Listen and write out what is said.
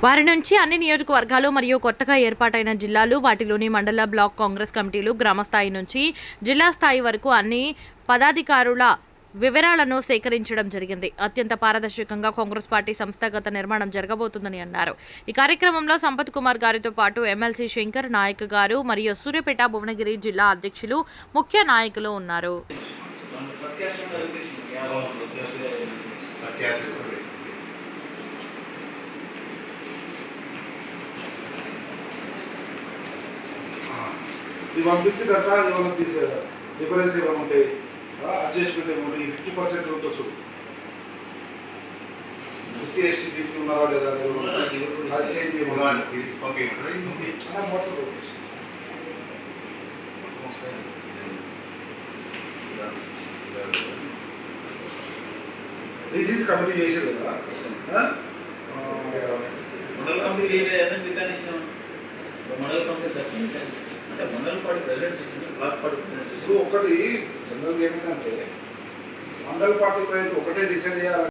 వారి నుంచి అన్ని నియోజకవర్గాలు మరియు కొత్తగా ఏర్పాటైన జిల్లాలు, వాటిలోని మండల, బ్లాక్ కాంగ్రెస్ కమిటీలు, గ్రామ స్థాయి నుంచి జిల్లా స్థాయి వరకు అన్ని పదాధికారుల వివరాలను సేకరించడం జరిగింది. అత్యంత పారదర్శకంగా కాంగ్రెస్ పార్టీ సంస్థాగత నిర్మాణం జరగబోతుందని అన్నారు. ఈ కార్యక్రమంలో సంపత్ కుమార్ గారితో పాటు ఎమ్మెల్సీ శంకర్ నాయక్ గారు మరియు సూర్యాపేట, భువనగిరి జిల్లా అధ్యక్షులు, ముఖ్య నాయకులు ఉన్నారు. ఇవి పంపిస్తే కదా ఏమైనా తీసేదా డిఫరెన్స్ ఏమైనా ఉంటాయి, అడ్జస్ట్మెంట్ ఏమి 50% ఉంటుంది. ఎస్సీ ఎస్టీ బీసీ ఉన్నారా లేదా అది చేంజ్ డిసీజ్ కమిటీ చేసేది కదా మండల కమిటీ మండల కమిటీ అంటే మండల పార్టీ ప్రెసిడెంట్ బ్లాక్ పార్టీ ఒకటి జనరల్గా ఏమిటంటే మండల పార్టీ ఒకటే డిసైడ్ చేయాలి.